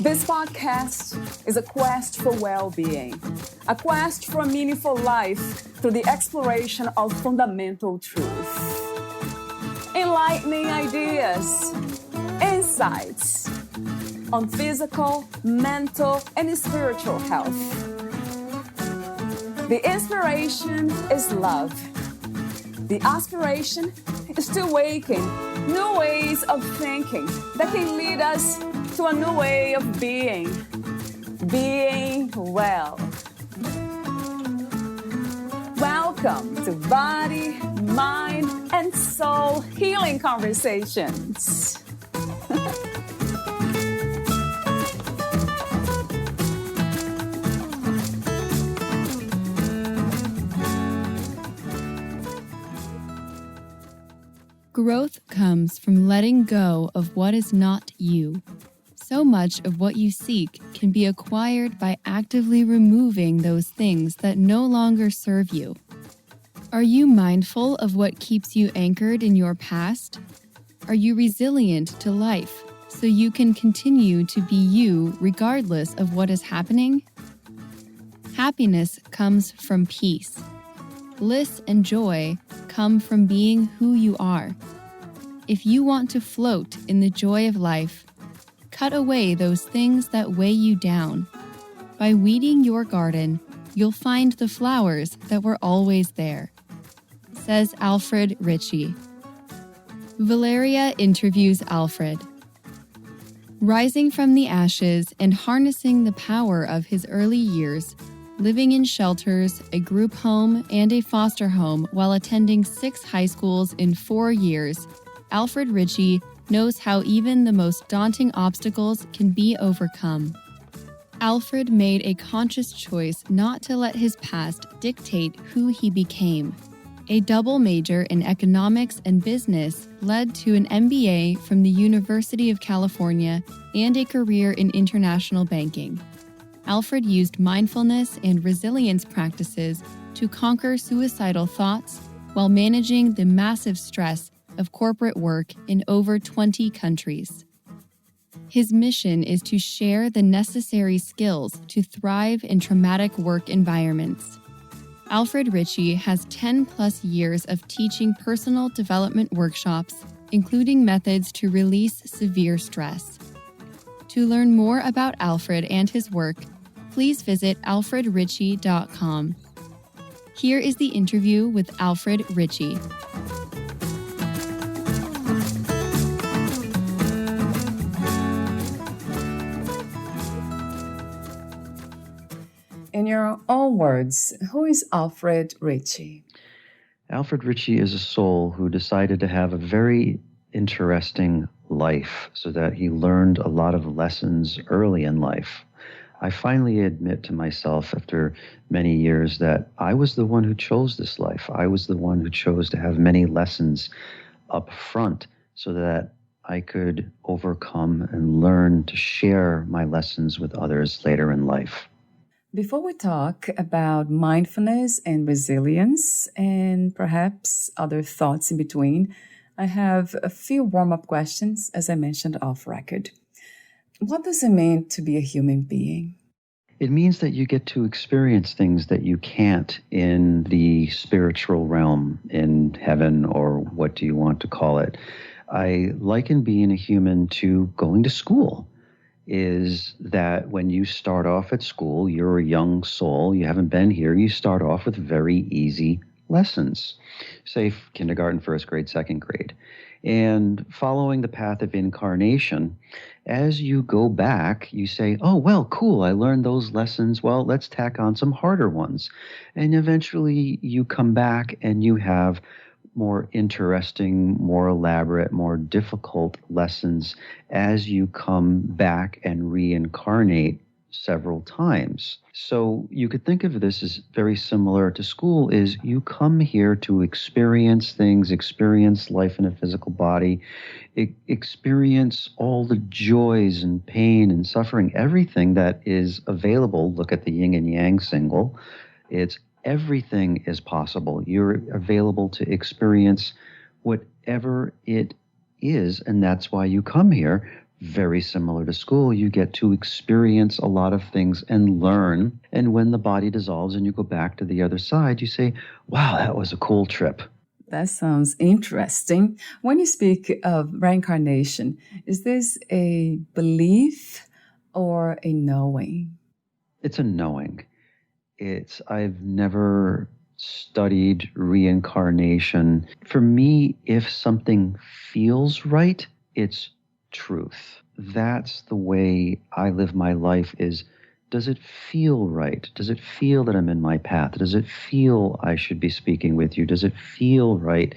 This podcast is a quest for well-being, a quest for a meaningful life through the exploration of fundamental truth. Enlightening ideas, insights on physical, mental, and spiritual health. The inspiration is love. The aspiration is to awaken new ways of thinking that can lead us to a new way of being well. Welcome to Body, Mind, and Soul Healing Conversations. Growth comes from letting go of what is not you. So much of what you seek can be acquired by actively removing those things that no longer serve you. Are you mindful of what keeps you anchored in your past? Are you resilient to life so you can continue to be you regardless of what is happening? Happiness comes from peace. Bliss and joy come from being who you are. If you want to float in the joy of life, cut away those things that weigh you down. By weeding your garden, you'll find the flowers that were always there, says Alfred Ricci. Valeria interviews Alfred. Rising from the ashes and harnessing the power of his early years, living in shelters, a group home, and a foster home while attending 6 high schools in 4 years, Alfred Ricci knows how even the most daunting obstacles can be overcome. Alfred made a conscious choice not to let his past dictate who he became. A double major in economics and business led to an MBA from the University of California and a career in international banking. Alfred used mindfulness and resilience practices to conquer suicidal thoughts while managing the massive stress of corporate work in over 20 countries. His mission is to share the necessary skills to thrive in traumatic work environments. Alfred Ricci has 10+ years of teaching personal development workshops, including methods to release severe stress. To learn more about Alfred and his work, please visit alfredricci.com. Here is the interview with Alfred Ricci. In your own words, who is Alfred Ricci? Alfred Ritchie is a soul who decided to have a very interesting life so that he learned a lot of lessons early in life. I finally admit to myself after many years that I was the one who chose this life. I was the one who chose to have many lessons up front so that I could overcome and learn to share my lessons with others later in life. Before we talk about mindfulness and resilience and perhaps other thoughts in between, I have a few warm-up questions, as I mentioned off record. What does it mean to be a human being? It means that you get to experience things that you can't in the spiritual realm, in heaven, or what do you want to call it. I liken being a human to going to school. Is that when you start off at school, you're a young soul, you haven't been here, you start off with very easy lessons, say kindergarten, first grade, second grade. And following the path of incarnation, as you go back, you say, oh, well, cool, I learned those lessons, well, let's tack on some harder ones. And eventually you come back and you have more interesting, more elaborate, more difficult lessons as you come back and reincarnate several times. So you could think of this as very similar to school, is you come here to experience things, experience life in a physical body, experience all the joys and pain and suffering, everything that is available. Look at the yin and yang single. It's everything is possible. You're available to experience whatever it is, and that's why you come here very similar to school. You get to experience a lot of things and learn. And when the body dissolves and you go back to the other side, you say, wow, that was a cool trip. That sounds interesting. When you speak of reincarnation, is this a belief or a knowing? It's a knowing. I've never studied reincarnation. For me, if something feels right, it's truth. That's the way I live my life is, does it feel right? Does it feel that I'm in my path? Does it feel I should be speaking with you? Does it feel right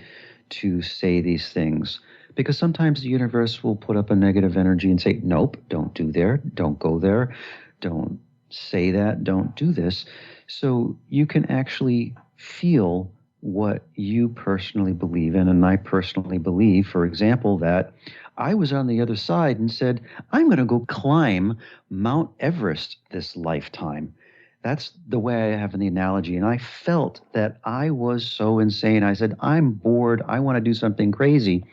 to say these things? Because sometimes the universe will put up a negative energy and say, nope, don't do there, don't go there, don't say that, don't do this. So you can actually feel what you personally believe in. And I personally believe, for example, that I was on the other side and said, I'm going to go climb Mount Everest this lifetime. That's the way I have in the analogy. And I felt that I was so insane. I said, I'm bored. I want to do something crazy.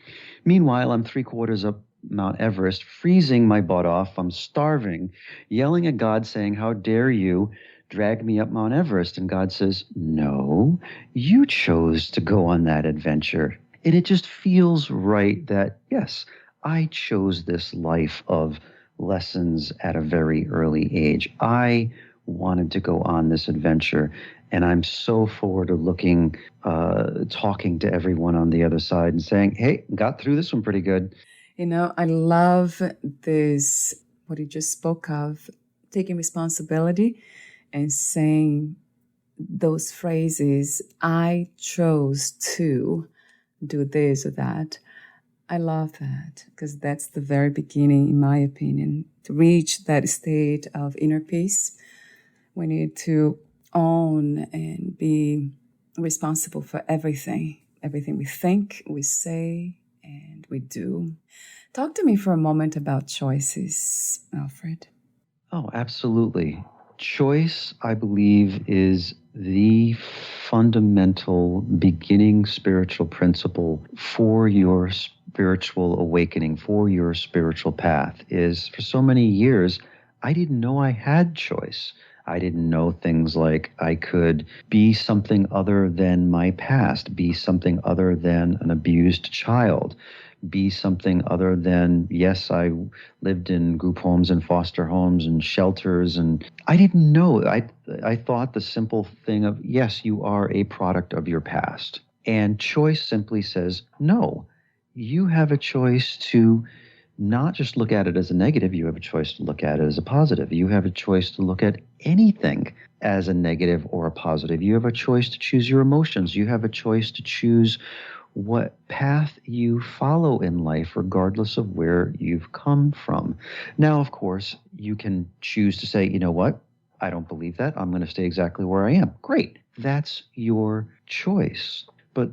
Meanwhile, I'm 3/4 up Mount Everest, freezing my butt off. I'm starving, yelling at God, saying, how dare you drag me up Mount Everest? And God says, no, you chose to go on that adventure. And it just feels right that, yes, I chose this life of lessons at a very early age. I wanted to go on this adventure, and I'm so forward to looking, talking to everyone on the other side and saying, hey, got through this one pretty good. You know, I love this, what you just spoke of, taking responsibility and saying those phrases, I chose to do this or that. I love that because that's the very beginning, in my opinion. To reach that state of inner peace, we need to own and be responsible for everything we think, we say, and we do. Talk to me for a moment about choices, Alfred. Oh, absolutely. Choice, I believe, is the fundamental beginning spiritual principle for your spiritual awakening, for your spiritual path. Is for so many years, I didn't know I had choice. I didn't know things like I could be something other than my past, be something other than an abused child, be something other than, yes, I lived in group homes and foster homes and shelters, and I didn't know. I thought the simple thing of, yes, you are a product of your past. And choice simply says, no, you have a choice to not just look at it as a negative, you have a choice to look at it as a positive. You have a choice to look at anything as a negative or a positive. You have a choice to choose your emotions. You have a choice to choose what path you follow in life, regardless of where you've come from. Now, of course, you can choose to say, you know what? I don't believe that. I'm going to stay exactly where I am. Great. That's your choice. But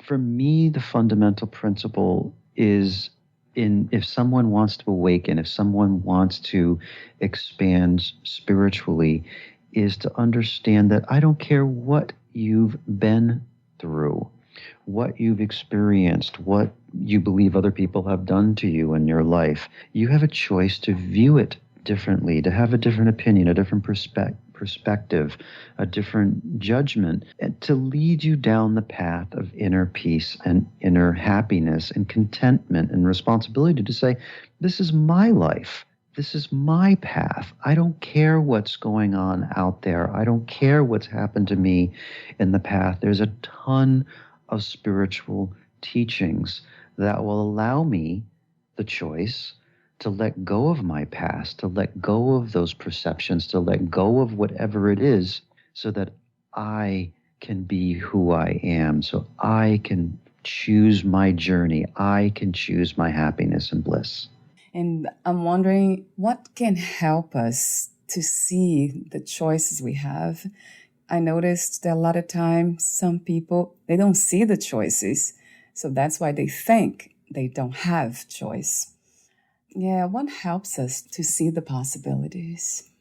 for me, the fundamental principle is if someone wants to awaken, if someone wants to expand spiritually, is to understand that I don't care what you've been through, what you've experienced, what you believe other people have done to you in your life. You have a choice to view it differently, to have a different opinion, a different perspective, a different judgment, and to lead you down the path of inner peace and inner happiness and contentment and responsibility to say, this is my life. This is my path. I don't care what's going on out there. I don't care what's happened to me in the path. There's a ton of spiritual teachings that will allow me the choice to let go of my past, to let go of those perceptions, to let go of whatever it is, so that I can be who I am, so I can choose my journey, I can choose my happiness and bliss. And I'm wondering what can help us to see the choices we have. I noticed that a lot of times some people, they don't see the choices, so that's why they think they don't have choice. Yeah, what helps us to see the possibilities?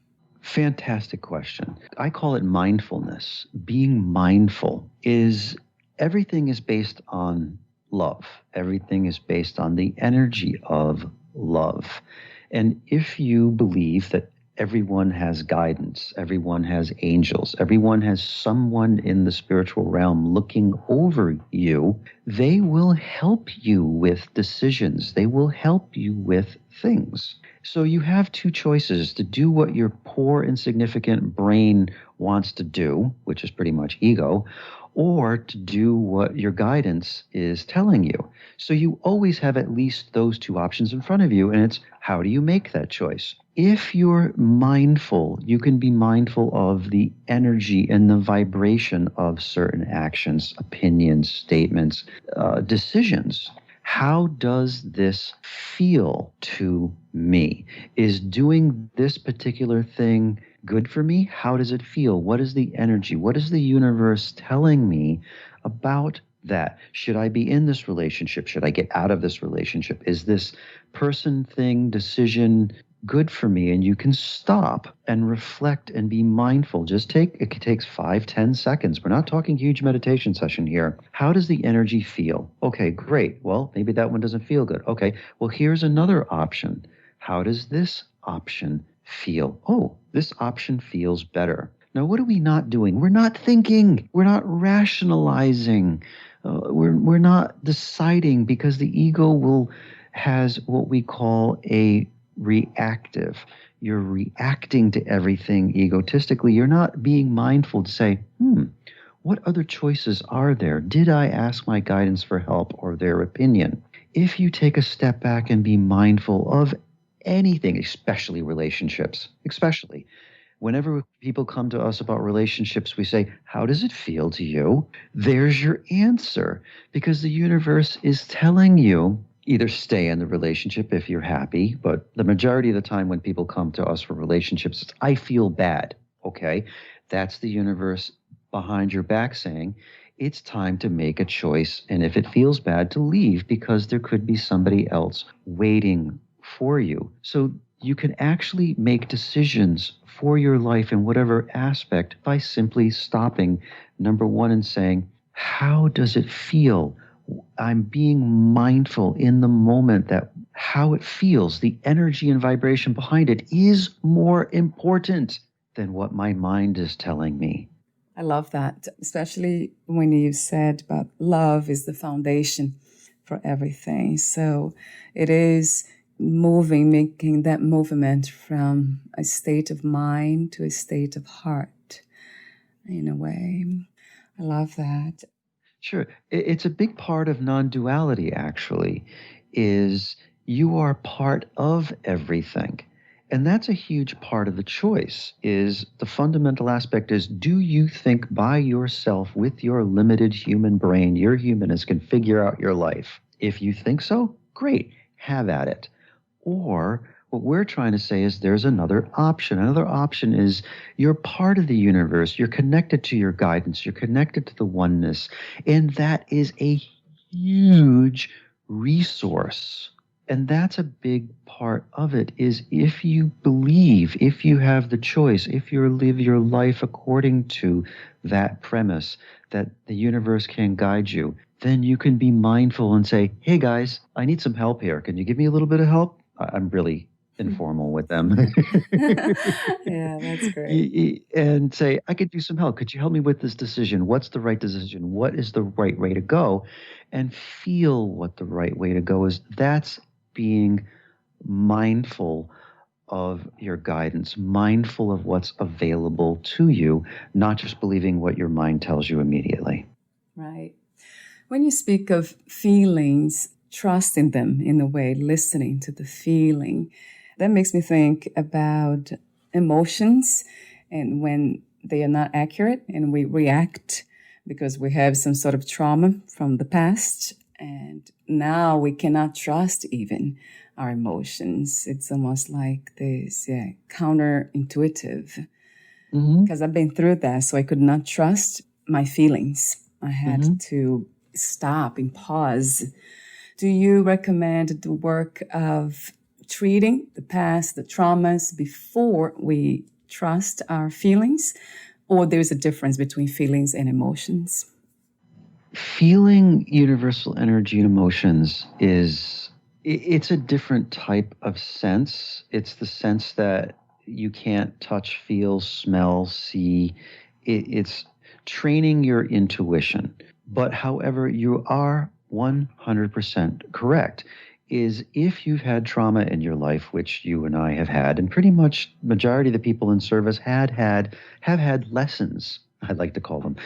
Fantastic question. I call it mindfulness. Being mindful is everything is based on love. Everything is based on the energy of love. And if you believe that everyone has guidance, everyone has angels, everyone has someone in the spiritual realm looking over you, they will help you with decisions. They will help you with things. So you have two choices: to do what your poor, insignificant brain wants to do, which is pretty much ego, or to do what your guidance is telling you. So you always have at least those two options in front of you, and it's how do you make that choice? If you're mindful, you can be mindful of the energy and the vibration of certain actions, opinions, statements, decisions. How does this feel to me? Is doing this particular thing good for me? How does it feel? What is the energy? What is the universe telling me about that? Should I be in this relationship? Should I get out of this relationship? Is this person, thing, decision good for me? And you can stop and reflect and be mindful. It takes 5-10 seconds. We're not talking huge meditation session here. How does the energy feel? Okay, great. Well, maybe that one doesn't feel good. Okay, well, here's another option. How does this option feel? Oh, this option feels better. Now, what are we not doing? We're not thinking. We're not rationalizing. We're not deciding, because the ego has what we call a reactive. You're reacting to everything egotistically. You're not being mindful to say, what other choices are there? Did I ask my guidance for help or their opinion? If you take a step back and be mindful of anything, especially relationships, especially whenever people come to us about relationships, we say, how does it feel to you? There's your answer, because the universe is telling you either stay in the relationship if you're happy, but the majority of the time when people come to us for relationships, it's, I feel bad. Okay, that's the universe behind your back saying, it's time to make a choice, and if it feels bad, to leave, because there could be somebody else waiting for you. So you can actually make decisions for your life in whatever aspect by simply stopping, number one, and saying, how does it feel? I'm being mindful in the moment that how it feels, the energy and vibration behind it is more important than what my mind is telling me. I love that, especially when you said about love is the foundation for everything. So it is making that movement from a state of mind to a state of heart, in a way. I love that. Sure. It's a big part of non-duality, actually, is you are part of everything. And that's a huge part of the choice. Is the fundamental aspect is, do you think by yourself with your limited human brain, your humanness can figure out your life? If you think so, great, have at it. Or what we're trying to say is there's another option. Another option is you're part of the universe. You're connected to your guidance. You're connected to the oneness. And that is a huge resource. And that's a big part of it, is if you believe, if you have the choice, if you live your life according to that premise that the universe can guide you, then you can be mindful and say, hey guys, I need some help here. Can you give me a little bit of help? I'm really informal with them. Yeah, that's great. And say, I could use some help. Could you help me with this decision? What's the right decision? What is the right way to go? And feel what the right way to go is. That's being mindful of your guidance, mindful of what's available to you, not just believing what your mind tells you immediately. Right. When you speak of feelings, trusting them in a way, listening to the feeling, that makes me think about emotions, and when they are not accurate and we react because we have some sort of trauma from the past, and now we cannot trust even our emotions. It's almost like this, counterintuitive, because I've been through that. So I could not trust my feelings. I had to stop and pause. Do you recommend the work of treating the past, the traumas, before we trust our feelings? Or there's a difference between feelings and emotions? Feeling universal energy and emotions is It's a different type of sense. It's the sense that you can't touch, feel, smell, see. It's training your intuition. But however, you are 100% correct. Is if you've had trauma in your life, which you and I have had, and pretty much majority of the people in service have had lessons, I like to call them,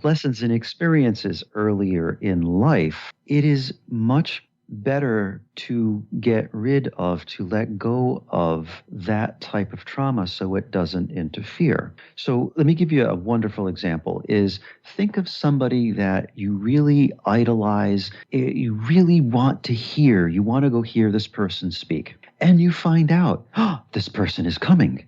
lessons and experiences earlier in life, it is much better to get rid of, to let go of that type of trauma so it doesn't interfere. So let me give you a wonderful example is think of somebody that you really idolize, you really want to hear, you want to go hear this person speak, and you find out, oh, this person is coming.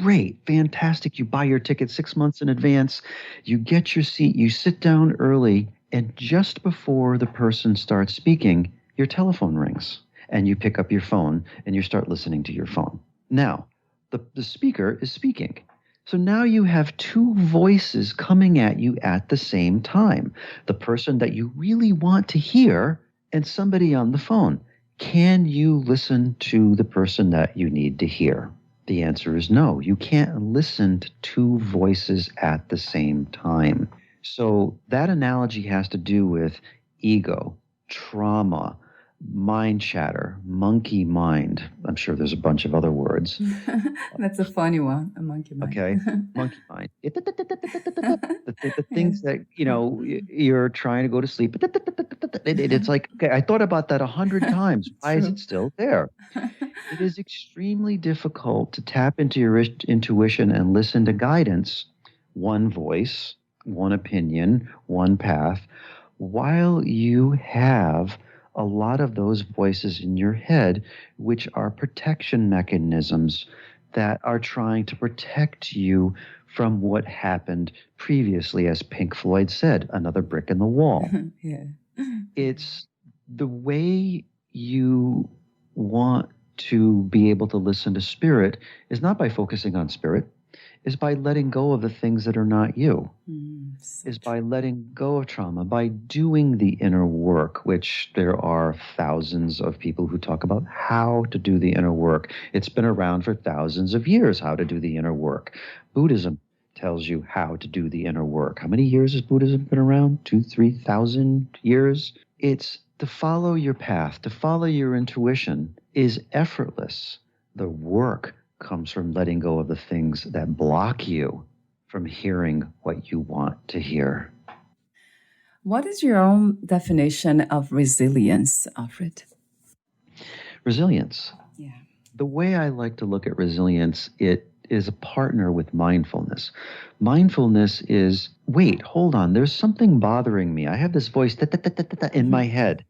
Great, fantastic. You buy your ticket 6 months in advance, you get your seat, you sit down early, and just before the person starts speaking, your telephone rings and you pick up your phone and you start listening to your phone. Now, the speaker is speaking. So now you have two voices coming at you at the same time. The person that you really want to hear and somebody on the phone. Can you listen to the person that you need to hear? The answer is no. You can't listen to two voices at the same time. So that analogy has to do with ego, trauma, mind chatter, monkey mind. I'm sure there's a bunch of other words. That's a funny one, a monkey mind. Okay, monkey mind. The things that, you're trying to go to sleep. It's like, okay, I thought about that 100 times. Why is it still there? It is extremely difficult to tap into your intuition and listen to guidance, one voice, one opinion, one path, while you have a lot of those voices in your head, which are protection mechanisms that are trying to protect you from what happened previously, as Pink Floyd said, another brick in the wall. Yeah. It's the way you want to be able to listen to spirit is not by focusing on spirit, is by letting go of the things that are not you, is by letting go of trauma, by doing the inner work, which there are thousands of people who talk about how to do the inner work. It's been around for thousands of years, how to do the inner work. Buddhism tells you how to do the inner work. How many years has Buddhism been around? 2,000, 3,000 years? It's to follow your path, to follow your intuition is effortless. The work comes from letting go of the things that block you from hearing what you want to hear. What is your own definition of resilience, Alfred? Resilience. Yeah. The way I like to look at resilience, it is a partner with mindfulness. Mindfulness is, wait, hold on, there's something bothering me. I have this voice in my head.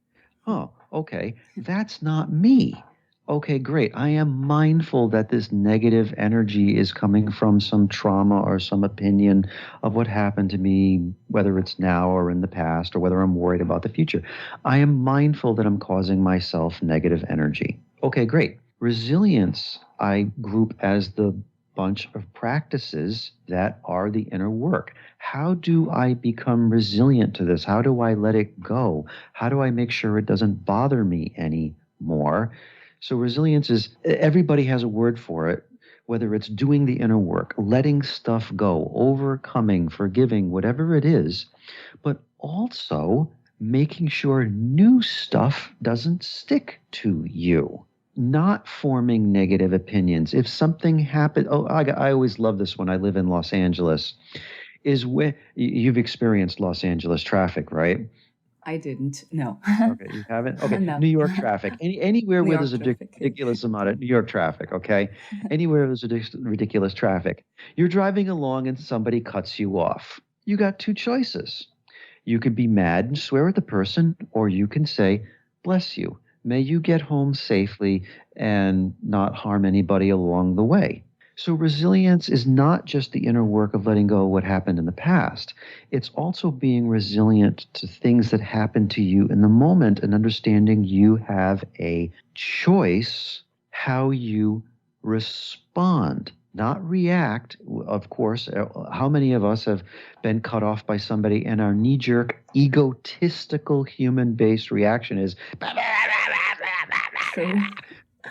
Oh, okay, that's not me. Okay, great. I am mindful that this negative energy is coming from some trauma or some opinion of what happened to me, whether it's now or in the past, or whether I'm worried about the future. I am mindful that I'm causing myself negative energy. Okay, great. Resilience, I group as the bunch of practices that are the inner work. How do I become resilient to this? How do I let it go? How do I make sure it doesn't bother me anymore? So resilience is, everybody has a word for it, whether it's doing the inner work, letting stuff go, overcoming, forgiving, whatever it is, but also making sure new stuff doesn't stick to you, not forming negative opinions. If something happened, I always love this when I live in Los Angeles, is when you've experienced Los Angeles traffic, right? I didn't. No. Okay, you haven't? Okay, No. New York traffic. Anywhere New where York there's a traffic. ridiculous amount of New York traffic, okay? Anywhere there's a ridiculous traffic. You're driving along and somebody cuts you off. You got two choices. You could be mad and swear at the person, or you can say, bless you. May you get home safely and not harm anybody along the way. So resilience is not just the inner work of letting go of what happened in the past. It's also being resilient to things that happen to you in the moment and understanding you have a choice how you respond, not react. Of course, how many of us have been cut off by somebody and our knee-jerk, egotistical, human-based reaction is, true.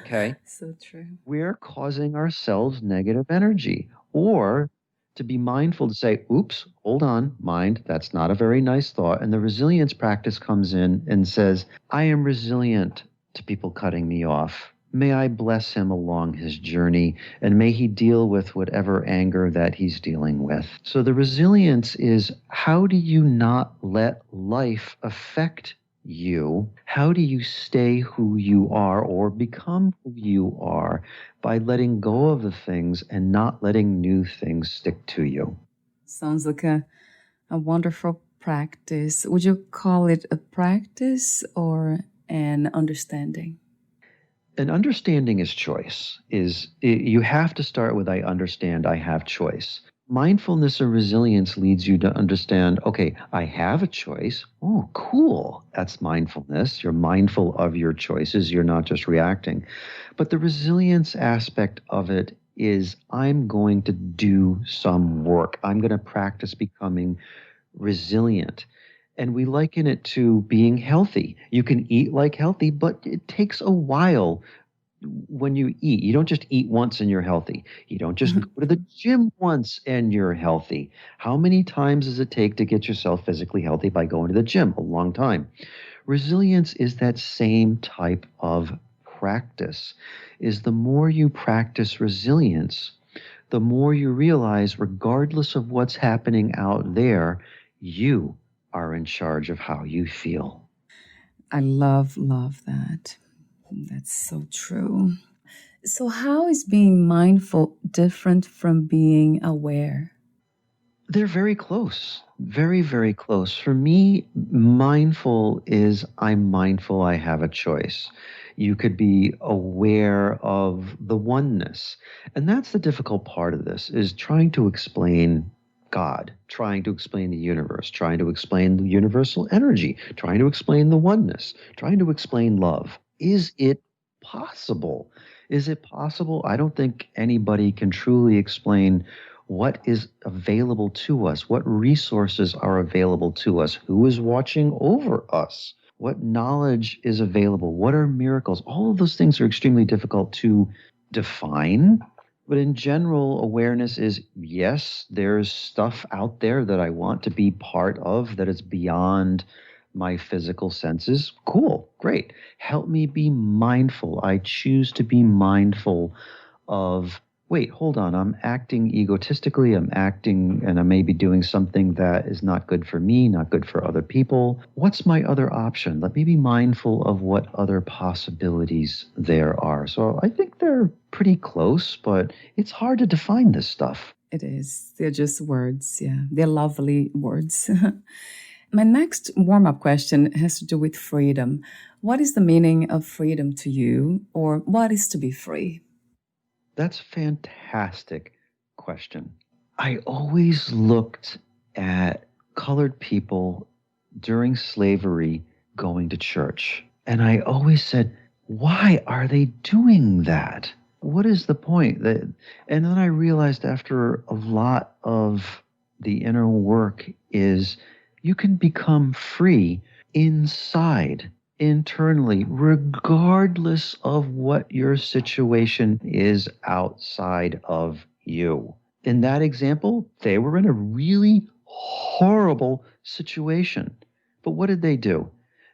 Okay. So true. We're causing ourselves negative energy. Or to be mindful to say, oops, hold on, mind, that's not a very nice thought. And the resilience practice comes in and says, I am resilient to people cutting me off. May I bless him along his journey, and may he deal with whatever anger that he's dealing with. So the resilience is, how do you not let life affect you? How do you stay who you are or become who you are by letting go of the things and not letting new things stick to you? Sounds like a wonderful practice. Would you call it a practice or an understanding? An understanding is choice. You have to start with, I understand, I have choice. Mindfulness or resilience leads you to understand, okay, I have a choice. Oh, cool. That's mindfulness. You're mindful of your choices. You're not just reacting. But the resilience aspect of it is, I'm going to do some work. I'm going to practice becoming resilient. And we liken it to being healthy. You can eat like healthy, but it takes a while when you eat. You don't just eat once and you're healthy. You don't just go to the gym once and you're healthy. How many times does it take to get yourself physically healthy by going to the gym? A long time. Resilience is that same type of practice. Is the more you practice resilience, the more you realize, regardless of what's happening out there, you are in charge of how you feel. I love that. That's so true. So, how is being mindful different from being aware? They're very close, very, very close. For me, mindful is, I'm mindful I have a choice. You could be aware of the oneness. And that's the difficult part of this, is trying to explain God, trying to explain the universe, trying to explain the universal energy, trying to explain the oneness, trying to explain love. Is it possible? Is it possible? I don't think anybody can truly explain what is available to us, what resources are available to us, who is watching over us, what knowledge is available, what are miracles. All of those things are extremely difficult to define. But in general, awareness is, yes, there's stuff out there that I want to be part of that is beyond my physical senses. Cool, great. Help me be mindful. I choose to be mindful of, wait, hold on, I'm acting egotistically, I'm acting and I may be doing something that is not good for me, not good for other people. What's my other option? Let me be mindful of what other possibilities there are. So I think they're pretty close, but it's hard to define this stuff. It is. They're just words. Yeah. They're lovely words. My next warm up question has to do with freedom. What is the meaning of freedom to you, or what is to be free? That's a fantastic question. I always looked at colored people during slavery going to church. And I always said, why are they doing that? What is the point? And then I realized, after a lot of the inner work, is you can become free inside, internally, regardless of what your situation is outside of you. In that example, they were in a really horrible situation. But what did they do?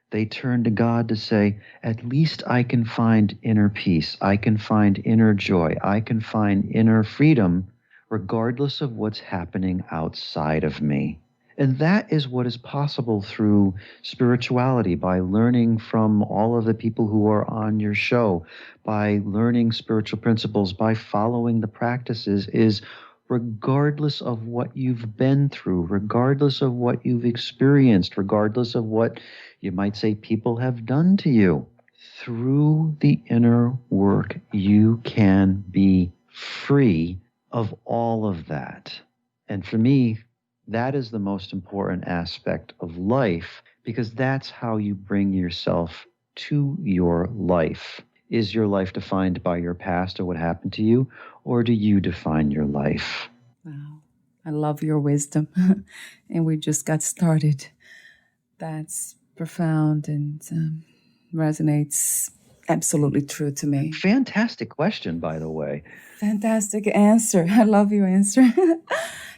They turned to God to say, at least I can find inner peace. I can find inner joy. I can find inner freedom, regardless of what's happening outside of me. And that is what is possible through spirituality, by learning from all of the people who are on your show, by learning spiritual principles, by following the practices, is regardless of what you've been through, regardless of what you've experienced, regardless of what you might say people have done to you, through the inner work, you can be free of all of that. And for me, that is the most important aspect of life, because that's how you bring yourself to your life. Is your life defined by your past or what happened to you, or do you define your life? Wow. I love your wisdom. And we just got started. That's profound and resonates absolutely true to me. Fantastic question, by the way. Fantastic answer. I love your answer.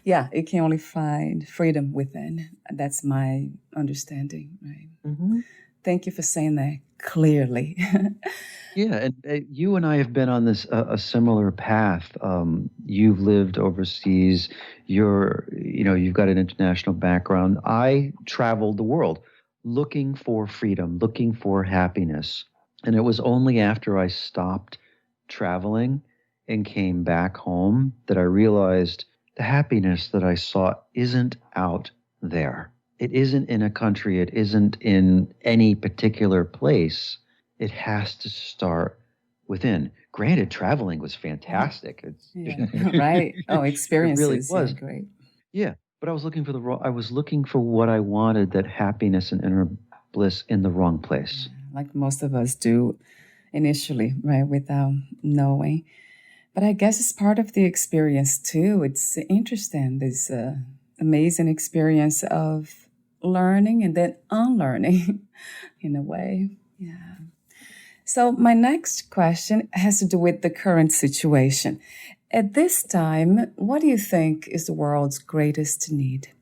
Yeah, you can only find freedom within. That's my understanding, right? Mm-hmm. Thank you for saying that clearly. Yeah, and you and I have been on this a similar path. You've lived overseas. You've got an international background. I traveled the world looking for freedom, looking for happiness. And it was only after I stopped traveling and came back home that I realized the happiness that I sought isn't out there. It isn't in a country. It isn't in any particular place. It has to start within. Granted, traveling was fantastic. Yeah, right. Oh, It experiences. really was. Yeah, great. Yeah, but I was looking for I was looking for what I wanted, that happiness and inner bliss, in the wrong place. Like most of us do initially, right, without knowing. But I guess it's part of the experience too. It's interesting, this amazing experience of learning and then unlearning in a way. Yeah. So my next question has to do with the current situation. At this time, what do you think is the world's greatest need?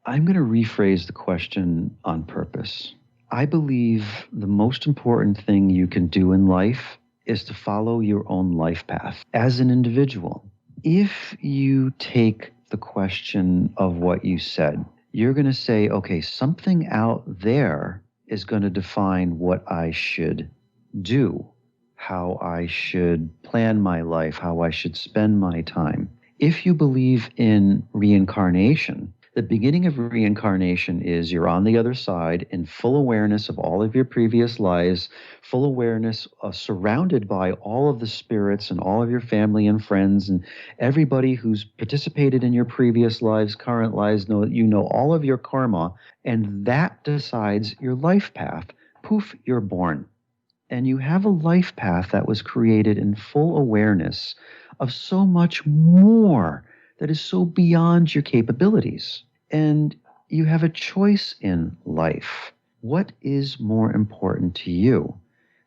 I'm going to rephrase the question on purpose. I believe the most important thing you can do in life is to follow your own life path as an individual. If you take the question of what you said, you're going to say, okay, something out there is going to define what I should do, how I should plan my life, how I should spend my time. If you believe in reincarnation, the beginning of reincarnation is you're on the other side in full awareness of all of your previous lives, full awareness, surrounded by all of the spirits and all of your family and friends and everybody who's participated in your previous lives, current lives, know all of your karma, and that decides your life path. Poof, you're born. And you have a life path that was created in full awareness of so much more that is so beyond your capabilities. And you have a choice in life. What is more important to you?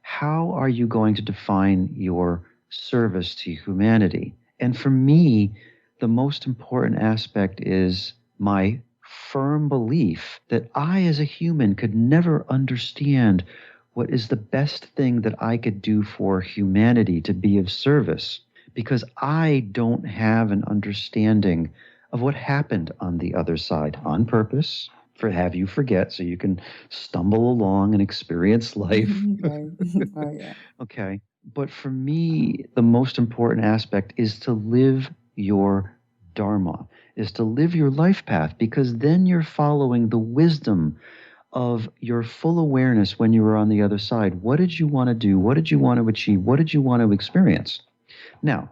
How are you going to define your service to humanity? And for me, the most important aspect is my firm belief that I, as a human, could never understand what is the best thing that I could do for humanity to be of service, because I don't have an understanding of what happened on the other side on purpose, for have you forget so you can stumble along and experience life. Right. Oh, yeah. Okay. But for me, the most important aspect is to live your dharma, is to live your life path, because then you're following the wisdom of your full awareness when you were on the other side. What did you want to do? What did you want to achieve? What did you want to experience? Now,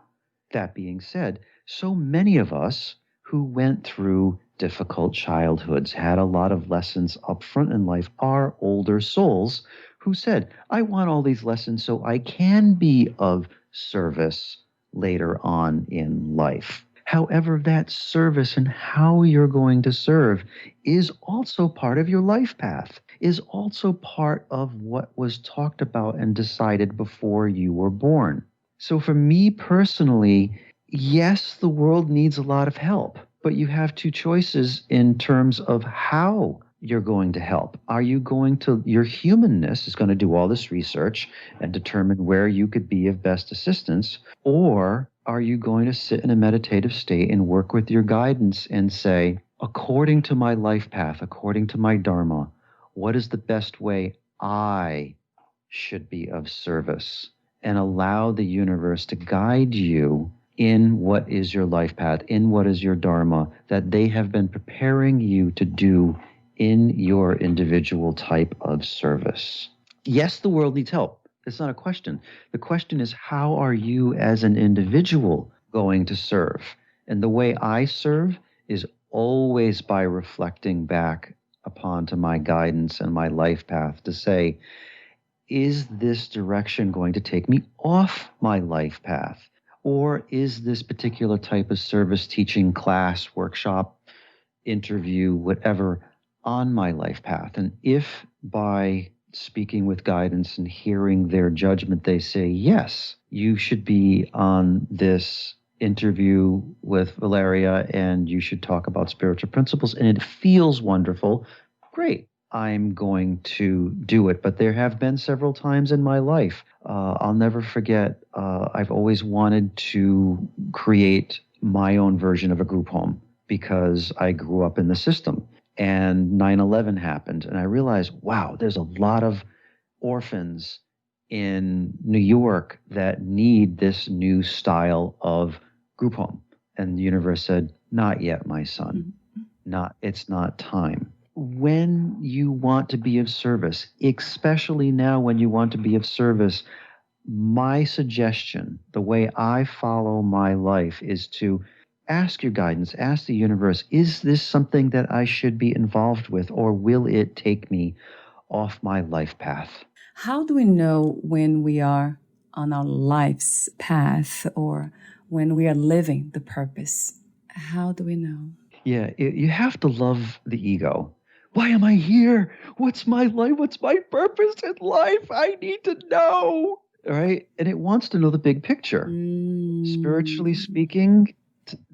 that being said, so many of us who went through difficult childhoods, had a lot of lessons up front in life, are older souls who said, I want all these lessons so I can be of service later on in life. However, that service and how you're going to serve is also part of your life path, is also part of what was talked about and decided before you were born. So for me personally, yes, the world needs a lot of help, but you have two choices in terms of how you're going to help. Are you going to, your humanness is going to do all this research and determine where you could be of best assistance, or are you going to sit in a meditative state and work with your guidance and say, according to my life path, according to my dharma, what is the best way I should be of service? And allow the universe to guide you in what is your life path, in what is your dharma, that they have been preparing you to do in your individual type of service. Yes, the world needs help. It's not a question. The question is, how are you as an individual going to serve? And the way I serve is always by reflecting back upon to my guidance and my life path to say, is this direction going to take me off my life path? Or is this particular type of service, teaching, class, workshop, interview, whatever, on my life path? And if by speaking with guidance and hearing their judgment, they say, yes, you should be on this interview with Valeria and you should talk about spiritual principles. And it feels wonderful. Great. I'm going to do it. But there have been several times in my life. I'll never forget. I've always wanted to create my own version of a group home because I grew up in the system. And 9/11 happened. And I realized, wow, there's a lot of orphans in New York that need this new style of group home. And the universe said, not yet, my son. It's not time. When you want to be of service, especially now when you want to be of service, my suggestion, the way I follow my life, is to ask your guidance, ask the universe, is this something that I should be involved with, or will it take me off my life path? How do we know when we are on our life's path or when we are living the purpose? How do we know? Yeah, you have to love the ego. Why am I here? What's my life? What's my purpose in life? I need to know. All right. And it wants to know the big picture. Spiritually speaking,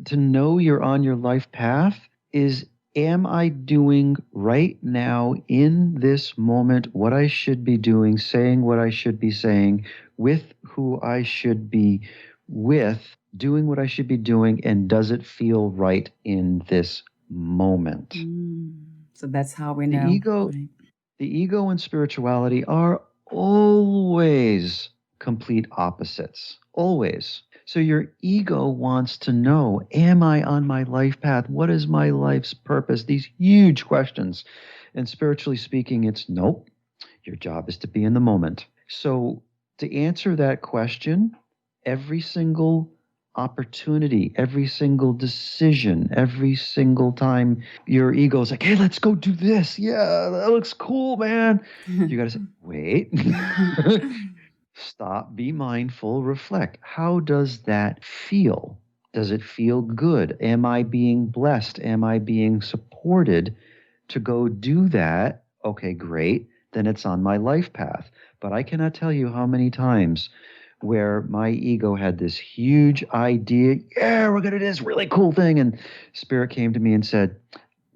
to know you're on your life path is, am I doing right now in this moment what I should be doing, saying what I should be saying, with who I should be with, doing what I should be doing, and does it feel right in this moment? So that's how we know. The ego and spirituality are always complete opposites. Always. So your ego wants to know, am I on my life path? What is my life's purpose? These huge questions. And spiritually speaking, it's nope. Your job is to be in the moment. So to answer that question, every single opportunity, every single decision, every single time your ego's like, hey, let's go do this. Yeah, that looks cool, man. You got to say, wait. Stop, be mindful, reflect. How does that feel? Does it feel good? Am I being blessed? Am I being supported to go do that? Okay, great. Then it's on my life path. But I cannot tell you how many times where my ego had this huge idea. Yeah, we're going to do this really cool thing. And Spirit came to me and said,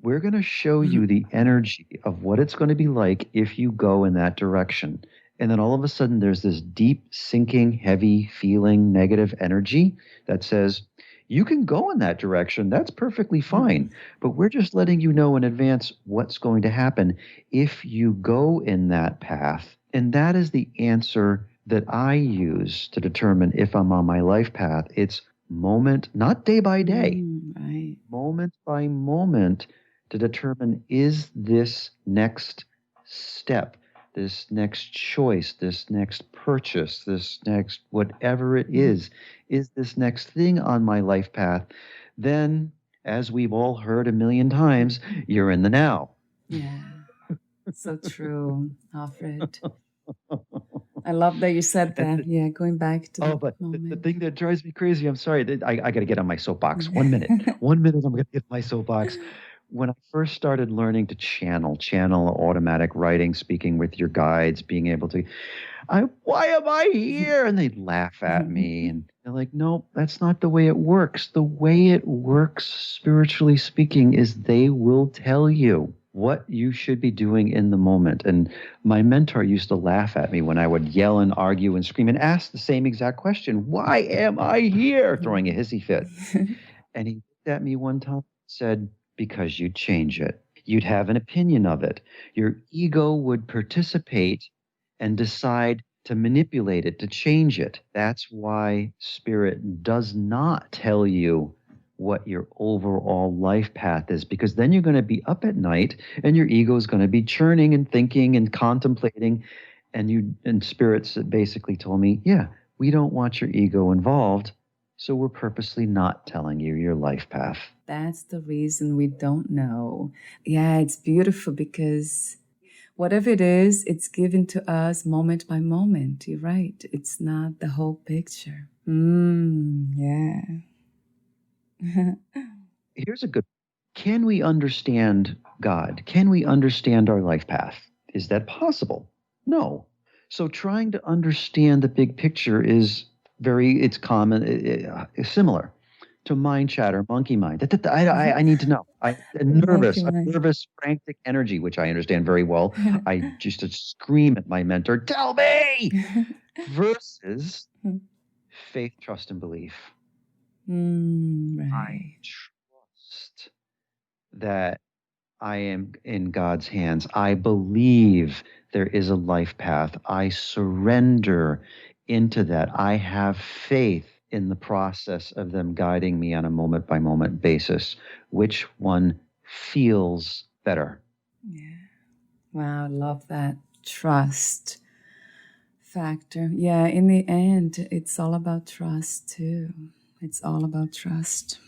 we're going to show you the energy of what it's going to be like if you go in that direction. And then all of a sudden, there's this deep, sinking, heavy feeling, negative energy that says, you can go in that direction. That's perfectly fine. But we're just letting you know in advance what's going to happen if you go in that path. And that is the answer that I use to determine if I'm on my life path. It's moment, not day by day, moment by moment, to determine, is this next step, this next choice, this next purchase, this next whatever it is this next thing on my life path? Then, as we've all heard a million times, you're in the now. Yeah, so true, Alfred. I love that you said that. Yeah, going back to but the thing that drives me crazy, I'm sorry, I got to get on my soapbox. 1 minute. 1 minute, I'm going to get on my soapbox. When I first started learning to channel automatic writing, speaking with your guides, being able to, why am I here? And they'd laugh at me. And they're like, no, that's not the way it works. The way it works, spiritually speaking, is they will tell you what you should be doing in the moment. And my mentor used to laugh at me when I would yell and argue and scream and ask the same exact question. Why am I here? Throwing a hissy fit. And he looked at me one time and said, because you'd change it. You'd have an opinion of it. Your ego would participate and decide to manipulate it, to change it. That's why Spirit does not tell you what your overall life path is, because then you're going to be up at night and your ego is going to be churning and thinking and contemplating. And Spirits basically told me, yeah, we don't want your ego involved. So we're purposely not telling you your life path. That's the reason we don't know. Yeah, it's beautiful because whatever it is, it's given to us moment by moment. You're right. It's not the whole picture. Yeah. Here's a good. Can we understand God? Can we understand our life path? Is that possible? No. So trying to understand the big picture is it's common, similar to mind chatter, monkey mind. I need to know. Monkey A mind. nervous, frantic energy, which I understand very well. I just to scream at my mentor, tell me, versus faith, trust, and belief. I Right. trust that I am in God's hands. I believe there is a life path. I surrender into that. I have faith in the process of them guiding me on a moment by moment basis. Which one feels better? Yeah. Wow, I love that trust factor. Yeah, in the end, it's all about trust too. It's all about trust.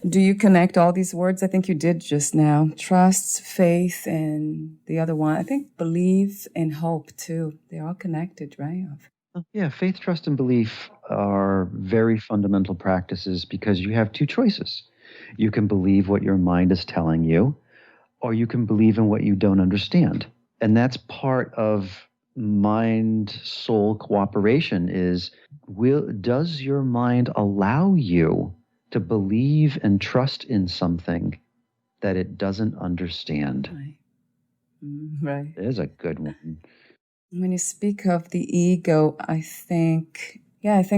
Do you connect all these words? I think you did just now. Trust, faith, and the other one, I think believe and hope too. They're all connected, right? Yeah, faith, trust, and belief are very fundamental practices because you have two choices. You can believe what your mind is telling you, or you can believe in what you don't understand. And that's part of mind soul cooperation is does your mind allow you to believe and trust in something that it doesn't understand? Right. Right. There's a good one. When you speak of the ego, I think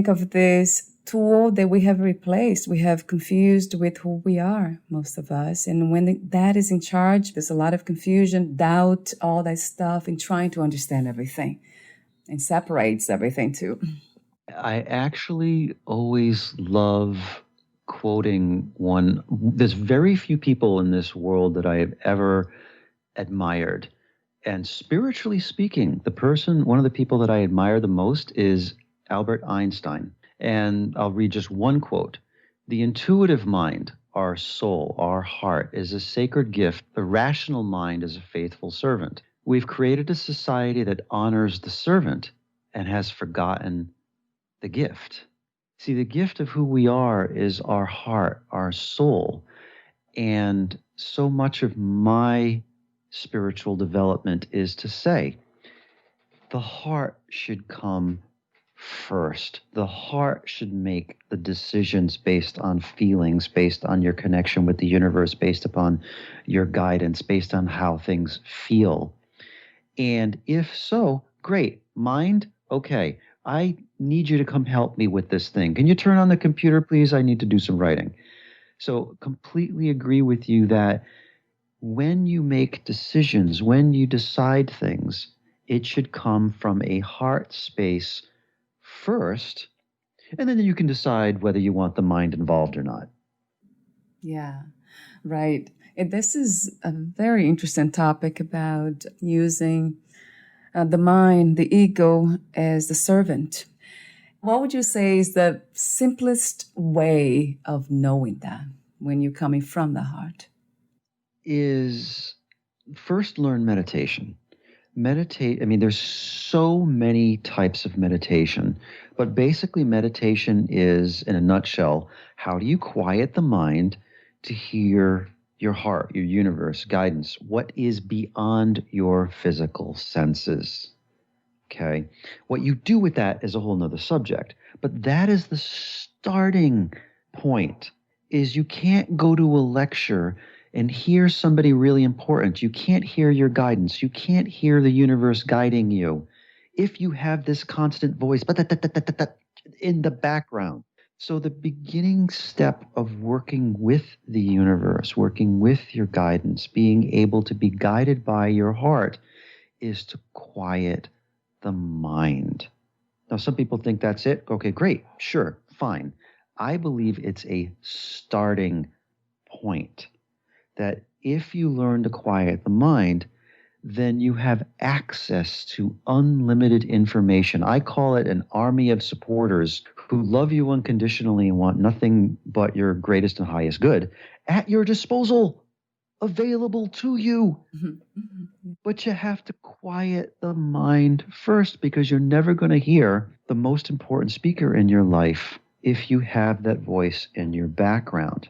of this tool that we have replaced. We have confused with who we are, most of us. And when that is in charge, there's a lot of confusion, doubt, all that stuff, and trying to understand everything and separates everything too. I actually always love quoting one. There's very few people in this world that I have ever admired. And spiritually speaking, one of the people that I admire the most is Albert Einstein. And I'll read just one quote. The intuitive mind, our soul, our heart, is a sacred gift. The rational mind is a faithful servant. We've created a society that honors the servant and has forgotten the gift. See, the gift of who we are is our heart, our soul. And so much of my spiritual development is to say, the heart should come first. The heart should make the decisions based on feelings, based on your connection with the universe, based upon your guidance, based on how things feel. And if so, great. Mind, okay, I need you to come help me with this thing. Can you turn on the computer, please? I need to do some writing. So completely agree with you that when you make decisions, when you decide things, it should come from a heart space first, and then you can decide whether you want the mind involved or not. Yeah, right. And this is a very interesting topic about using the mind, the ego, as the servant. What would you say is the simplest way of knowing that when you're coming from the heart? Is first learn meditation. Meditate, I mean, there's so many types of meditation, but basically meditation is, in a nutshell, how do you quiet the mind to hear your heart, your universe, guidance, what is beyond your physical senses? Okay. What you do with that is a whole nother subject, but that is the starting point. Is you can't go to a lecture and hear somebody really important. You can't hear your guidance. You can't hear the universe guiding you if you have this constant voice in the background. So the beginning step of working with the universe, working with your guidance, being able to be guided by your heart is to quiet the mind. Now, some people think that's it. Okay, great. Sure, fine. I believe it's a starting point. That if you learn to quiet the mind, then you have access to unlimited information. I call it an army of supporters who love you unconditionally and want nothing but your greatest and highest good at your disposal, available to you. But you have to quiet the mind first because you're never going to hear the most important speaker in your life if you have that voice in your background.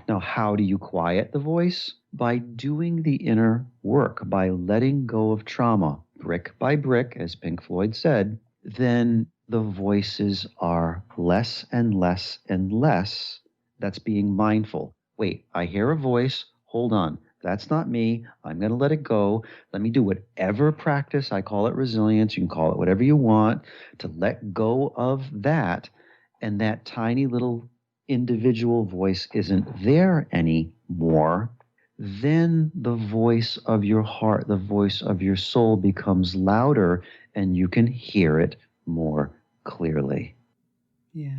Now, how do you quiet the voice? By doing the inner work, by letting go of trauma, brick by brick, as Pink Floyd said, then the voices are less and less and less. That's being mindful. Wait, I hear a voice. Hold on. That's not me. I'm going to let it go. Let me do whatever practice. I call it resilience. You can call it whatever you want, to let go of that. And that tiny little individual voice isn't there anymore. Then the voice of your heart, the voice of your soul becomes louder, and you can hear it more clearly. Yeah.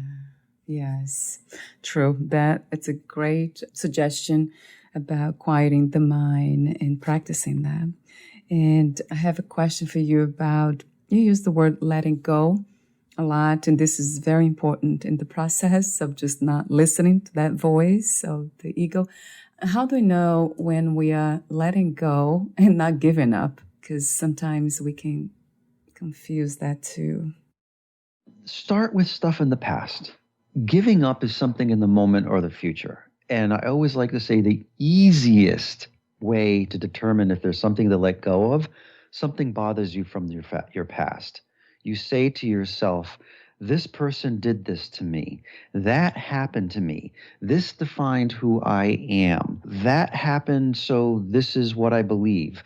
Yes. True. That it's a great suggestion about quieting the mind and practicing that. And I have a question for you about, you use the word letting go a lot, and this is very important in the process of just not listening to that voice of the ego. How do we know when we are letting go and not giving up? Because sometimes we can confuse that too. Start with stuff in the past. Giving up is something in the moment or the future. And I always like to say the easiest way to determine if there's something to let go of, something bothers you from your past. You say to yourself, this person did this to me. That happened to me. This defined who I am. That happened, so this is what I believe.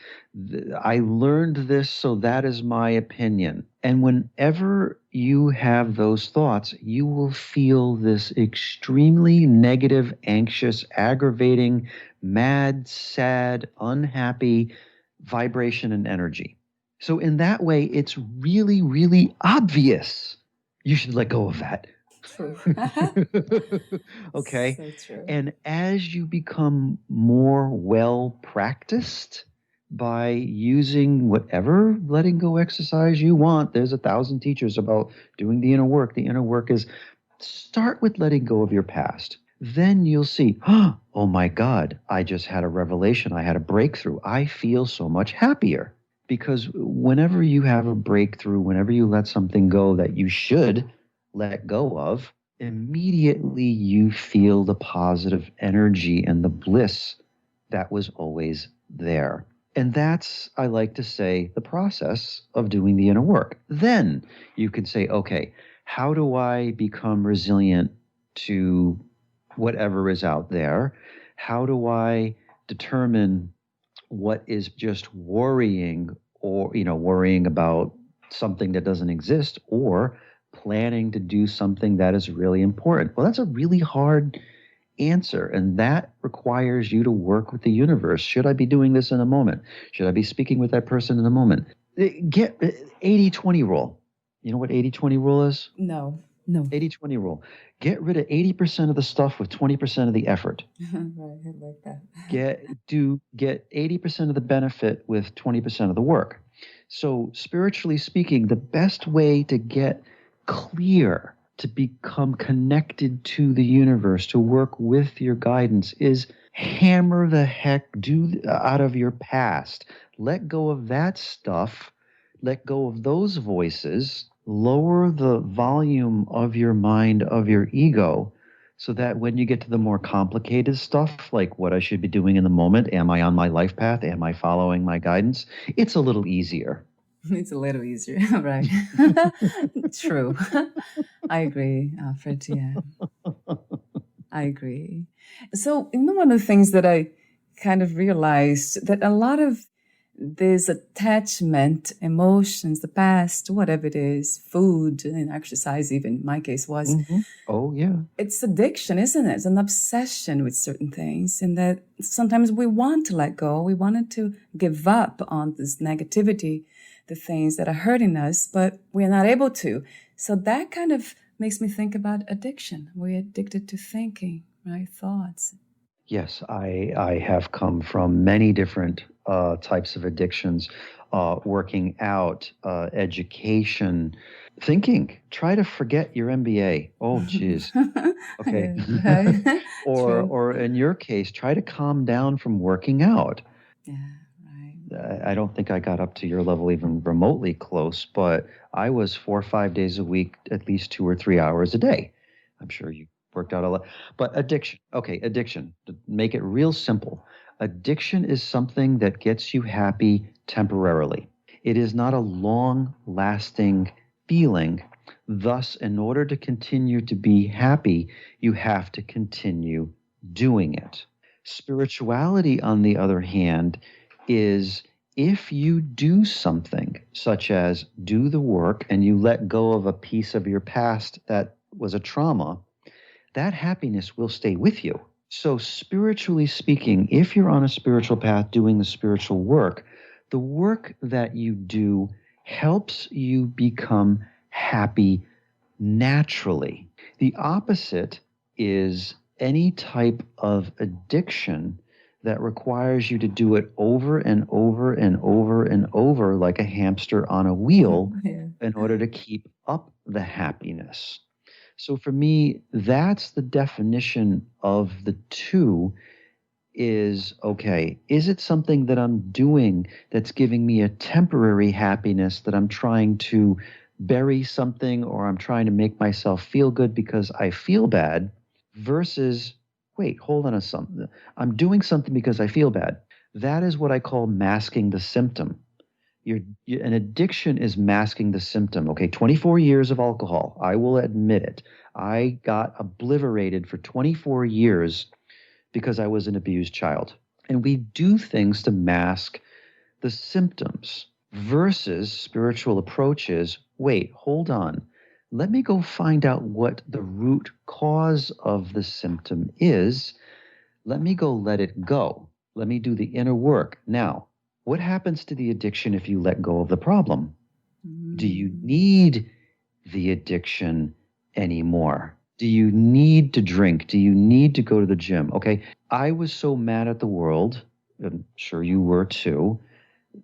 I learned this, so that is my opinion. And whenever you have those thoughts, you will feel this extremely negative, anxious, aggravating, mad, sad, unhappy vibration and energy. So in that way, it's really, really obvious. You should let go of that. True. Okay. So true. And as you become more well practiced by using whatever letting go exercise you want, there's 1,000 teachers about doing the inner work. The inner work is start with letting go of your past. Then you'll see, oh my God, I just had a revelation. I had a breakthrough. I feel so much happier. Because whenever you have a breakthrough, whenever you let something go that you should let go of, immediately you feel the positive energy and the bliss that was always there. And that's, I like to say, the process of doing the inner work. Then you can say, okay, how do I become resilient to whatever is out there? How do I determine what is just worrying, or worrying about something that doesn't exist, or planning to do something that is really important? Well, that's a really hard answer, and that requires you to work with the universe. Should I be doing this in a moment? Should I be speaking with that person in a moment? Get 80-20 rule. You know what 80-20 rule is? No. 80-20 rule. Get rid of 80% of the stuff with 20% of the effort. Right, I like that. Get 80% of the benefit with 20% of the work. So spiritually speaking, the best way to get clear, to become connected to the universe, to work with your guidance, is hammer the heck out of your past. Let go of that stuff. Let go of those voices. Lower the volume of your mind, of your ego, so that when you get to the more complicated stuff, like what I should be doing in the moment, am I on my life path? Am I following my guidance? It's a little easier. It's a little easier, right? True. I agree, Alfred. Yeah, I agree. So, one of the things that I kind of realized that a lot of this attachment, emotions, the past, whatever it is, food and exercise, even in my case was, Oh, yeah. it's addiction, isn't it? It's an obsession with certain things. And that sometimes we want to let go. We wanted to give up on this negativity, the things that are hurting us, but we're not able to. So that kind of makes me think about addiction. We're addicted to thinking, right? Thoughts. Yes, I have come from many different types of addictions, working out, education, thinking. Try to forget your MBA. Oh, geez. Okay. Right. Or in your case, try to calm down from working out. Yeah, right. I don't think I got up to your level even remotely close, but I was 4 or 5 days a week, at least 2 or 3 hours a day. I'm sure you worked out a lot. But addiction. Okay, addiction. To make it real simple, addiction is something that gets you happy temporarily. It is not a long-lasting feeling. Thus, in order to continue to be happy, you have to continue doing it. Spirituality, on the other hand, is if you do something, such as do the work and you let go of a piece of your past that was a trauma, that happiness will stay with you. So, spiritually speaking, if you're on a spiritual path doing the spiritual work, the work that you do helps you become happy naturally. The opposite is any type of addiction that requires you to do it over and over and over and over like a hamster on a wheel in order to keep up the happiness. So for me, that's the definition of the two is, okay, is it something that I'm doing that's giving me a temporary happiness that I'm trying to bury something or I'm trying to make myself feel good because I feel bad versus, wait, hold on a something. I'm doing something because I feel bad. That is what I call masking the symptom. An addiction is masking the symptom. Okay, 24 years of alcohol. I will admit it. I got obliterated for 24 years because I was an abused child. And we do things to mask the symptoms versus spiritual approaches. Wait, hold on. Let me go find out what the root cause of the symptom is. Let me go let it go. Let me do the inner work. Now, what happens to the addiction if you let go of the problem? Do you need the addiction anymore? Do you need to drink? Do you need to go to the gym? Okay, I was so mad at the world, I'm sure you were too,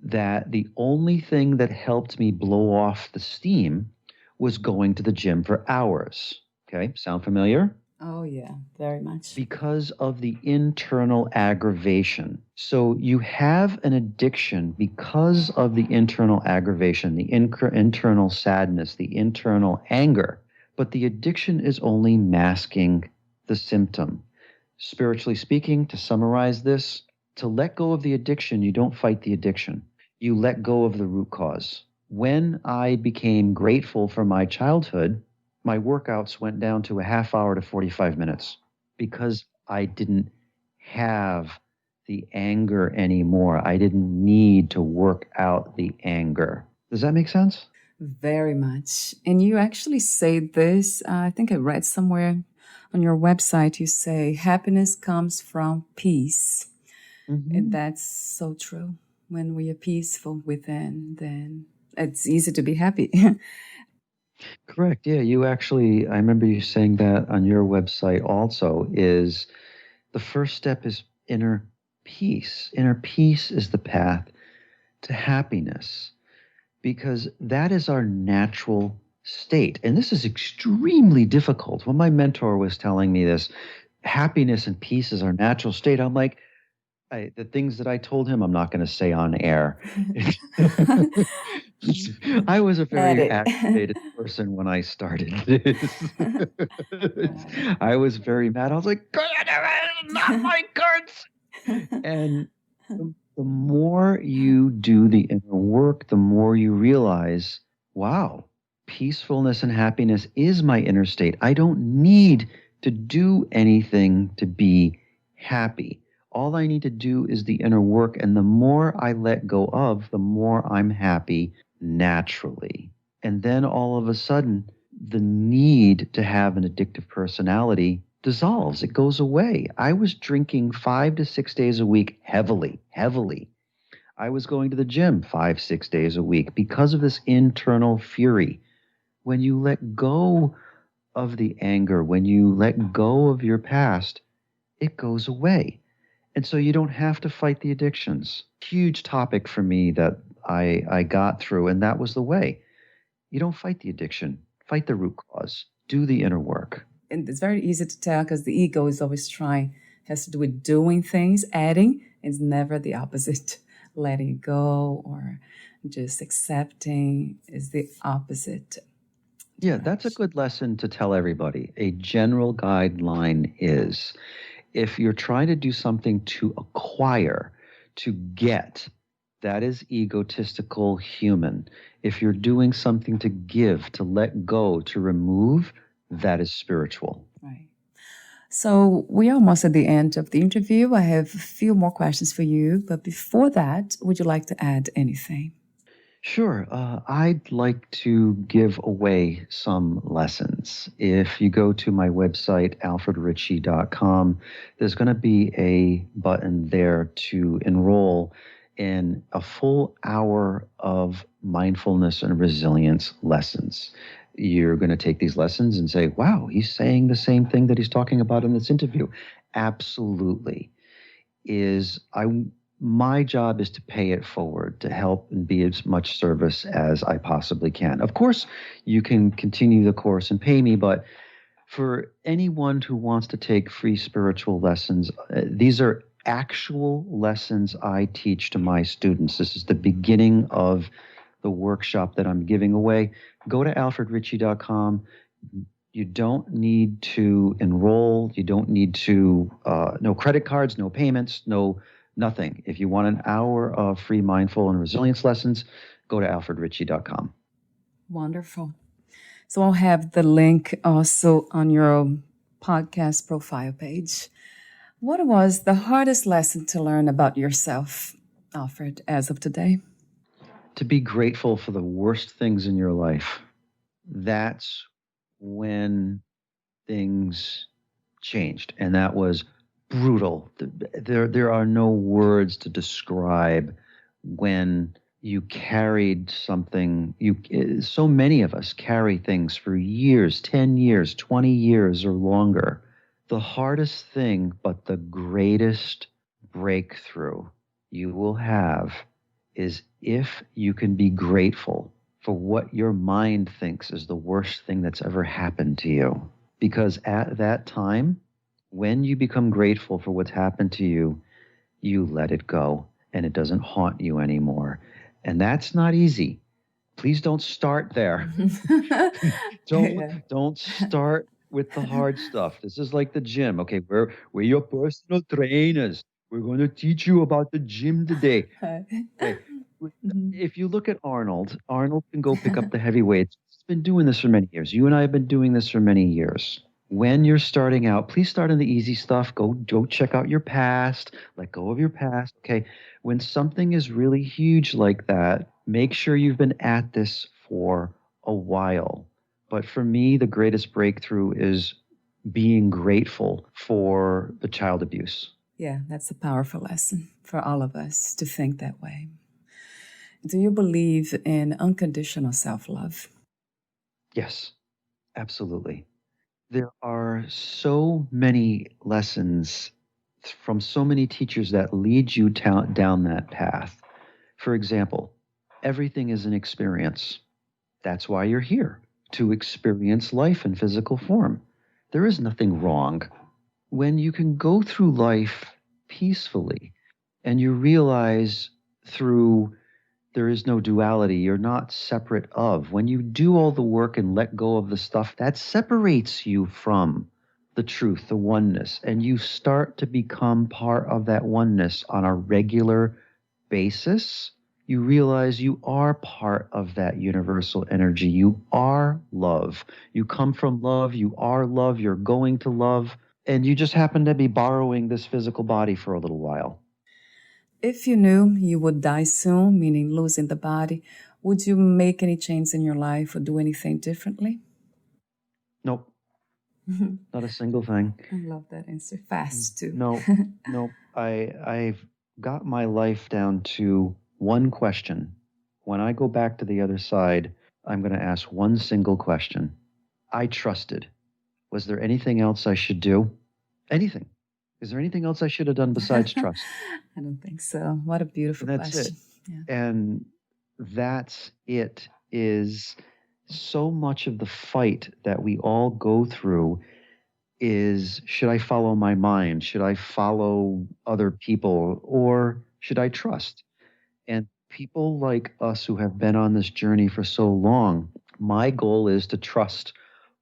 that the only thing that helped me blow off the steam was going to the gym for hours. Okay, sound familiar? Oh, yeah, very much. Because of the internal aggravation. So you have an addiction because of the internal aggravation, the internal sadness, the internal anger. But the addiction is only masking the symptom. Spiritually speaking, to summarize this, to let go of the addiction, you don't fight the addiction. You let go of the root cause. When I became grateful for my childhood, my workouts went down to a half hour to 45 minutes because I didn't have the anger anymore. I didn't need to work out the anger. Does that make sense? Very much. And you actually say this, I think I read somewhere on your website, you say happiness comes from peace. Mm-hmm. And that's so true. When we are peaceful within, then it's easy to be happy. Correct. Yeah, you actually, I remember you saying that on your website also, is the first step is inner peace. Inner peace is the path to happiness because that is our natural state. And this is extremely difficult. When my mentor was telling me this, happiness and peace is our natural state, I'm like, the things that I told him, I'm not going to say on air. I was a very agitated person when I started this. I was very mad. I was like, not my cards. And the more you do the inner work, the more you realize, wow, peacefulness and happiness is my inner state. I don't need to do anything to be happy. All I need to do is the inner work, and the more I let go of, the more I'm happy naturally. And then all of a sudden, the need to have an addictive personality dissolves. It goes away. I was drinking 5 to 6 days a week heavily. I was going to the gym 5, 6 days a week because of this internal fury. When you let go of the anger, when you let go of your past, it goes away. And so you don't have to fight the addictions. Huge topic for me that I got through, and that was the way. You don't fight the addiction. Fight the root cause. Do the inner work. And it's very easy to tell because the ego is always trying, has to do with doing things, adding. It's never the opposite. Letting go or just accepting is the opposite. Yeah, that's a good lesson to tell everybody. A general guideline is, if you're trying to do something to acquire, to get, That is egotistical human. If you're doing something to give, to let go, to remove, that is spiritual. Right. So we're almost at the end of the interview. I have a few more questions for you, but before that, would you like to add anything? Sure. I'd like to give away some lessons. If you go to my website, alfredricci.com, there's going to be a button there to enroll in a full hour of mindfulness and resilience lessons. You're going to take these lessons and say, wow, he's saying the same thing that he's talking about in this interview. Absolutely. My job is to pay it forward, to help and be as much service as I possibly can. Of course, you can continue the course and pay me, but for anyone who wants to take free spiritual lessons, these are actual lessons I teach to my students. This is the beginning of the workshop that I'm giving away. Go to alfredricci.com. You don't need to enroll. You don't need to, no credit cards, no payments, nothing. If you want an hour of free mindful and resilience lessons, go to alfredricci.com. Wonderful. So I'll have the link also on your podcast profile page. What was the hardest lesson to learn about yourself, Alfred, as of today? To be grateful for the worst things in your life. That's when things changed. And that was brutal. There are no words to describe when you carried something. So many of us carry things for years, 10 years, 20 years or longer. The hardest thing, but the greatest breakthrough you will have is if you can be grateful for what your mind thinks is the worst thing that's ever happened to you. Because at that time, when you become grateful for what's happened to you, you let it go and it doesn't haunt you anymore. And that's not easy. Please don't start there. Don't start with the hard stuff. This is like the gym. Okay, we're your personal trainers. We're going to teach you about the gym today. Okay. If you look at Arnold can go pick up the heavy weights. He's been doing this for many years. You and I have been doing this for many years. When you're starting out, please start on the easy stuff. Go check out your past. Let go of your past. Okay. When something is really huge like that, make sure you've been at this for a while. But for me, the greatest breakthrough is being grateful for the child abuse. Yeah, that's a powerful lesson for all of us to think that way. Do you believe in unconditional self-love? Yes, absolutely. There are so many lessons from so many teachers that lead you down that path. For example, everything is an experience. That's why you're here, to experience life in physical form. There is nothing wrong. When you can go through life peacefully and you realize there is no duality. You're not separate of. When you do all the work and let go of the stuff, that separates you from the truth, the oneness, and you start to become part of that oneness on a regular basis. You realize you are part of that universal energy. You are love. You come from love. You are love. You're going to love. And you just happen to be borrowing this physical body for a little while. If you knew you would die soon, meaning losing the body, would you make any change in your life or do anything differently? Nope. Not a single thing. I love that answer. Fast, too. No. I've got my life down to one question. When I go back to the other side, I'm going to ask one single question. I trusted. Was there anything else I should do? Anything. Is there anything else I should have done besides trust? I don't think so. What a beautiful That's question. it. Yeah. And that's it. Is so much of the fight that we all go through is, should I follow my mind? Should I follow other people? Or should I trust? And people like us who have been on this journey for so long, my goal is to trust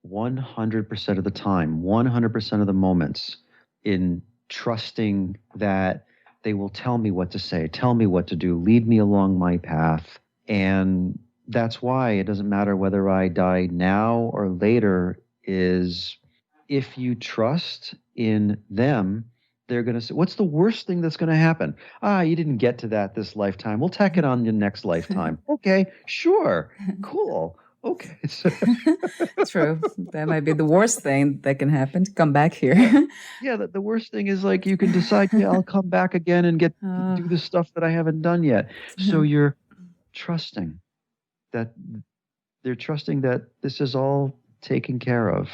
100% of the time, 100% of the moments, in trusting that They will tell me what to say, tell me what to do, lead me along my path. And that's why it doesn't matter whether I die now or later, is if you trust in them, they're going to say, what's the worst thing that's going to happen? You didn't get to that this lifetime. We'll tack it on your next lifetime. Okay, sure, cool. Okay. True. That might be the worst thing that can happen, to come back here. Yeah, the worst thing is like you can decide, yeah, I'll come back again and do the stuff that I haven't done yet. So you're trusting that they're trusting that this is all taken care of.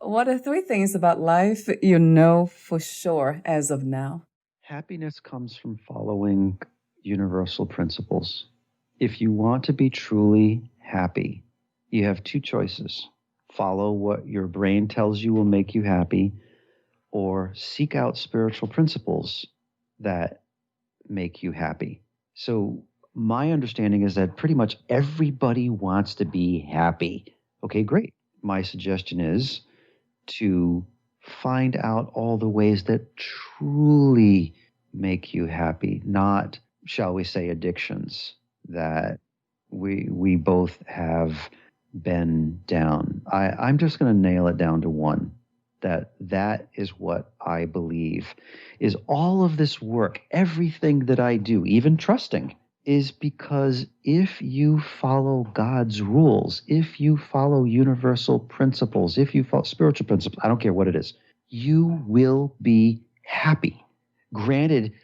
What are 3 things about life you know for sure as of now? Happiness comes from following universal principles. If you want to be truly happy, you have 2 choices. Follow what your brain tells you will make you happy, or seek out spiritual principles that make you happy. So my understanding is that pretty much everybody wants to be happy. Okay, great. My suggestion is to find out all the ways that truly make you happy, not, shall we say, addictions that we both have been down. I'm just going to nail it down to one. That is what I believe is all of this work, everything that I do, even trusting, is because if you follow God's rules, if you follow universal principles, if you follow spiritual principles, I don't care what it is, you will be happy. Granted,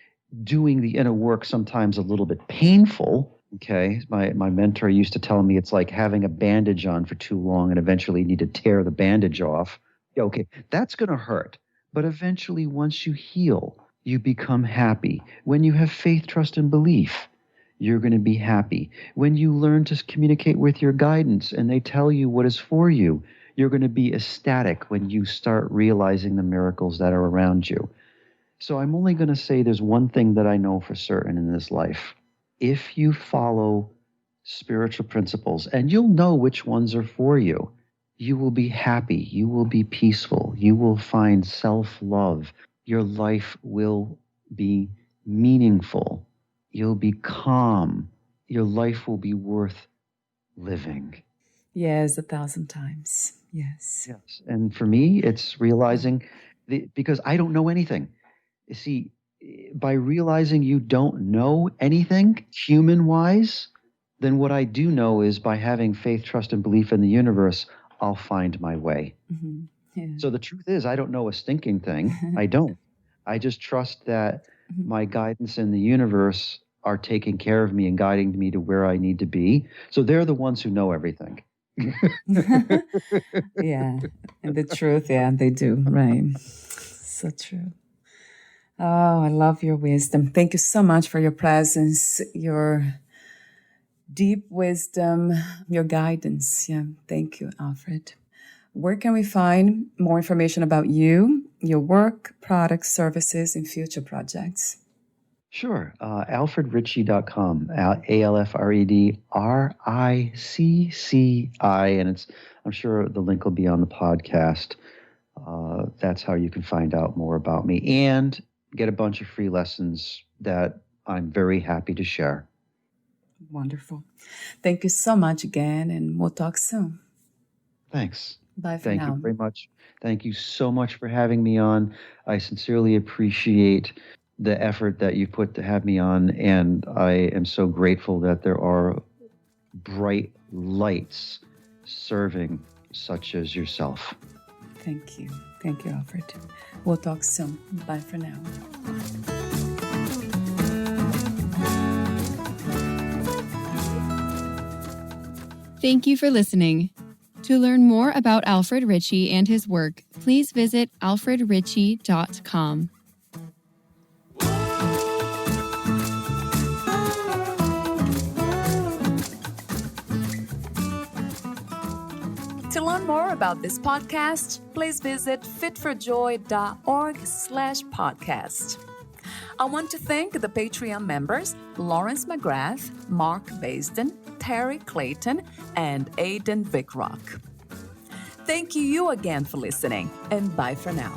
doing the inner work sometimes a little bit painful. Okay, my mentor used to tell me it's like having a bandage on for too long and eventually you need to tear the bandage off. Okay, that's going to hurt. But eventually, once you heal, you become happy. When you have faith, trust, and belief, you're going to be happy. When you learn to communicate with your guidance and they tell you what is for you, you're going to be ecstatic when you start realizing the miracles that are around you. So I'm only going to say there's one thing that I know for certain in this life. If you follow spiritual principles, and you'll know which ones are for you, you will be happy, you will be peaceful, you will find self-love, your life will be meaningful, you'll be calm, your life will be worth living. Yes, 1,000 times. Yes. Yes. And for me, it's realizing, because I don't know anything. You see, by realizing you don't know anything human-wise, then what I do know is by having faith, trust, and belief in the universe, I'll find my way. Mm-hmm. Yeah. So the truth is, I don't know a stinking thing. I don't. I just trust that my guidance in the universe are taking care of me and guiding me to where I need to be. So they're the ones who know everything. Yeah. And the truth, yeah, they do. Right. So true. Oh, I love your wisdom. Thank you so much for your presence, your deep wisdom, your guidance. Yeah, thank you, Alfred. Where can we find more information about you, your work, products, services, and future projects? Sure. AlfredRicci.com. AlfredRicci. And I'm sure the link will be on the podcast. That's how you can find out more about me and get a bunch of free lessons that I'm very happy to share. Wonderful. Thank you so much again, and we'll talk soon. Thanks. Bye for now. Thank you very much. Thank you so much for having me on. I sincerely appreciate the effort that you put to have me on, and I am so grateful that there are bright lights serving such as yourself. Thank you. Thank you, Alfred. We'll talk soon. Bye for now. Thank you for listening. To learn more about Alfred Ritchie and his work, please visit alfredritchie.com. To learn more about this podcast, please visit fitforjoy.org/podcast. I want to thank the Patreon members, Lawrence McGrath, Mark Basden, Terry Clayton, and Aidan Vickrock. Thank you again for listening, and bye for now.